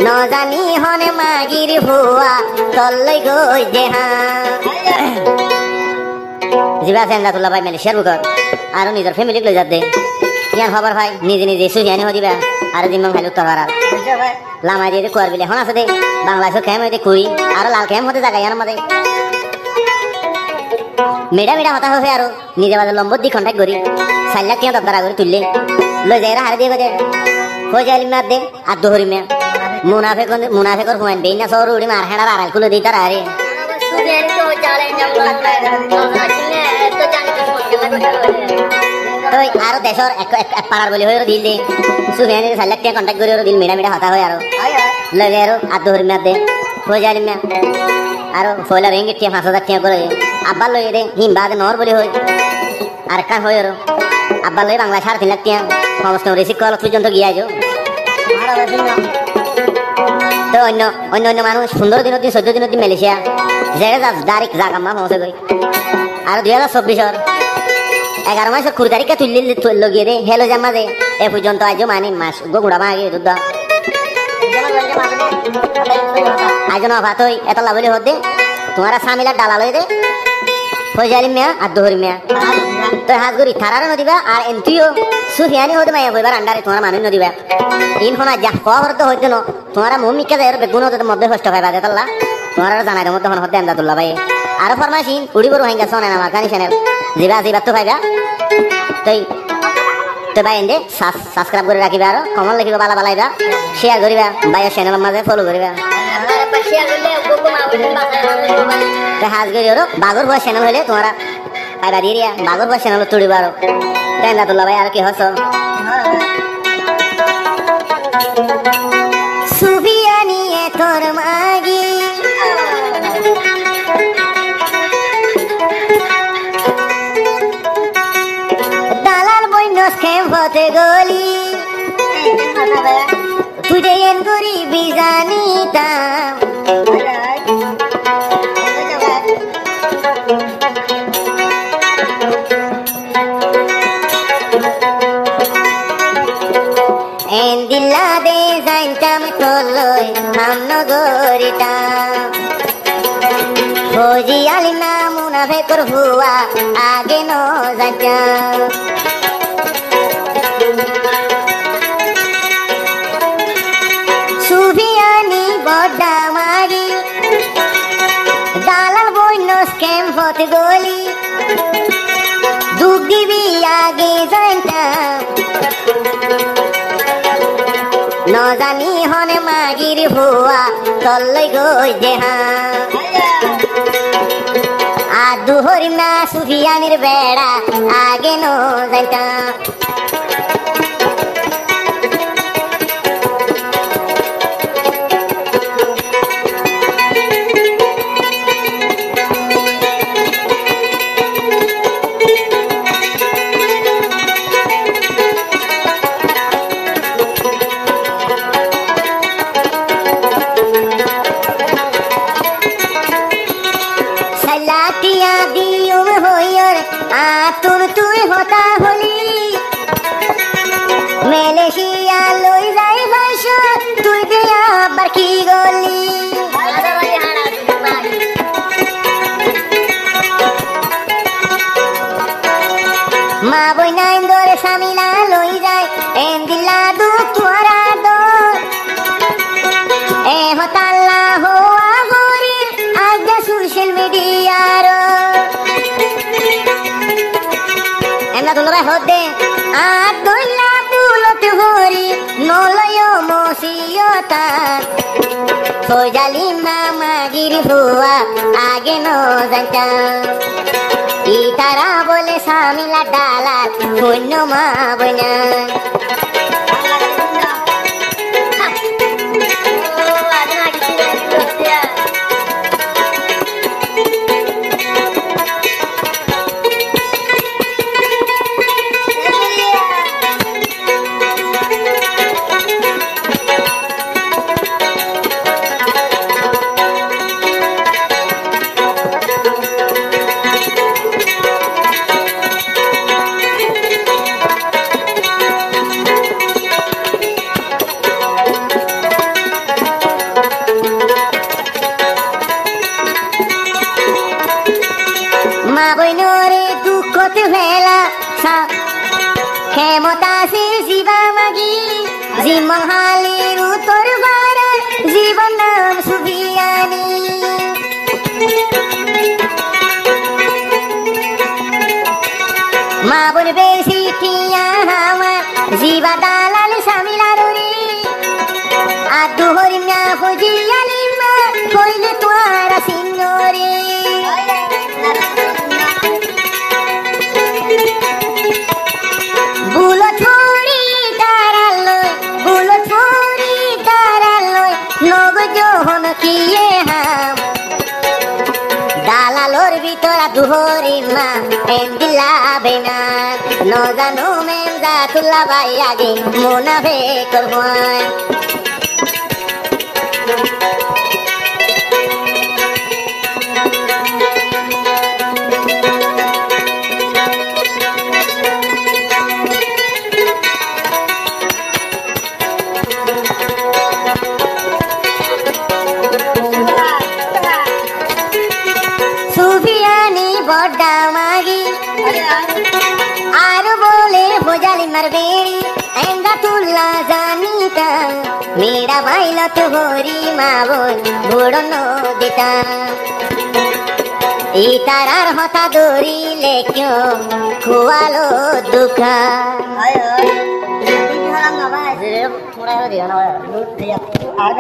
নজানি হনে মাগির হুয়া তল্লৈ গই দেহা জিবা সেন্দাতুল্লাহ ভাই মালয়েশিয়ার বুকর আর নিজের ফ্যামিলিক লই যাতে ইয়ার খবর ভাই নিজে নিজে সুহিয়ানি হই দিবা আর দিন ভাই উত্তর হারাল লামা দিয়ে কোয়ার বিলে হন আছে দে বাংলাদেশ খেম হইতে কুই আর লাল খেম হতে জায়গা ইয়ার মধ্যে মেডা মেডা হতা হয়ে আর নিজে বাজে লম্বর দি কন্টাক্ট করি 4 লাখ টাকা দরকার করে তুললে লই যাই হারে দিয়ে বাজে হয়ে যাইলি মার দে আর দোহরি মে মুনাফেকর হুয়ান বেইনা সর উড়ি মার হেডার আড়াল কুলো দিই তার আরে তো আর দেশর এক পাড়ার বলি হয়ে দিল দে সুফিয়ানি 4 লাখ টাকা কন্টাক্ট করে দিল মেডা মেডা হতা হয়ে আর লই যাই আর দোহরি মার দে হয়ে যাইলি মে আর ফয়লা রেঙ্গি টিয়া 5000 টাকা করে আব্বা লই দে হিমবাদ নর বলি হই আর কান হই আর আব্বা লই বাংলা 3.5 লাখ টাকা সমস্ত রিসিভ কল পর্যন্ত গিয়া যাও তো অন্য অন্য অন্য মানুষ 15 দিন 14 দিন মালয়েশিয়া জায়গা ডাইরেক্ট জাগাম্মা পৌঁছে গই আর 2024 11 মাসের 20 তারিখে তুললি লগিয়ে দে হেলো জামা দে এ পর্যন্ত আজও মানে মাস গুড়া মাগে দুধ আজ না ভাত হই এত লাভলি হতে তোমারা সামিলা ডালা লই দে হয়ে যাইলি মিয়া আর দোহরি মিয়া তো হাত গরি থারারে নদিবা আর এনটিও সুফিয়ানি হতে মাইয়া বইবার আন্ডারে তোমার মানুষ নদিবা ইন ফোনা যা খবর তো হইতো না তোমারা মুমিকা যায়ের বেগুন হতে মধ্যে কষ্ট পাইবা দেতাল্লা তোমারা জানাই মধ্যে হতে আমদাদুল্লাহ ভাই আর ফরমাইছিন উড়ি বড় হাইঙ্গা শোনে না আমার কানি চ্যানেল জিবা জিবা তো পাইবা তো ভাই এন্ডে সাবস্ক্রাইব করে রাখিবা আর কমন লিখিবা বালা বালাইবা শেয়ার করিবা ভাইয়ের চ্যানেলের মাঝে ফলো করিবা হাজ গরি আর বাগর ভয় চ্যানেল হইলে তোমরা পাইবা দিয়া বাগর ভয় চ্যানেল তুলিবা আর আমদাদুল্লাহ ভাই আর কি হস সুফিয়ানি তোর মাগি দালাল বইন স্ক্যাম হতে গলি তুই যে এন করি বিজানিতাম এন দিল্লা দে যাইতাম তোলই হামনগরিতাম ফৌজি আলিনা মুনাফেকর হুয়া আগে ন যাইতাম সুফিয়ানি বড্ডা মাগি দালাল বইন স্ক্যাম হতে গলি দুঃখ দিবি আগে যাইতাম নজানি হনে মাগির হুয়া তল্লৈ গই দেহা আর দুহরি না সুফিয়ানির বেড়া আগে ন যাইতাম সালাটিয়া দিউম হইর আতুর তুই হতা হলি মালয়েশিয়া লই যাই ভাষ তুই দে আবার কি গলি মা বইনা ইন্দরে সামিলা লই যায় এন দিলা দু তোরা দো এ হতাল্লা হোয়া হরি আজ সোশ্যাল মিডিয়ার এমনা দুলরা হদে আর দইলা বুলতে হরি নলয় মসিয়তা ফজালিম না মাগির হুয়া আগে ন জানতা ই তারা বলে সামিলা ডালাল পুণ্য মা বইনা দাসের জীবা মাগি জীবন হালির উত্তর বারে জীবন নাম সুবিয়ানি মা বোন বেশি টিয়া আমার জীবা দালাল সামিলারি আর দুহরি মিয়া ফজিয়ালি মা কইলে তোরা সিংহরে বুলো ছড়ি তারালয় নগ জোহন কিয়ে হাম দালালোর ভিতরা দুহরি মা এন্দিলা বেনা ন জানো মেম জাতুল্লা ভাই আগে মোনাফে করবাই সুফিয়ানি বড়া মাগি আর বলে ভোজালি মারবেড়ি এন্দা তুল্লা জানিতা মেরা বাইল তো হরি মা বোন বুড়ন দিতা ই তারার হতা দৌড়িলে কেউ খুয়ালো দুঃখা আর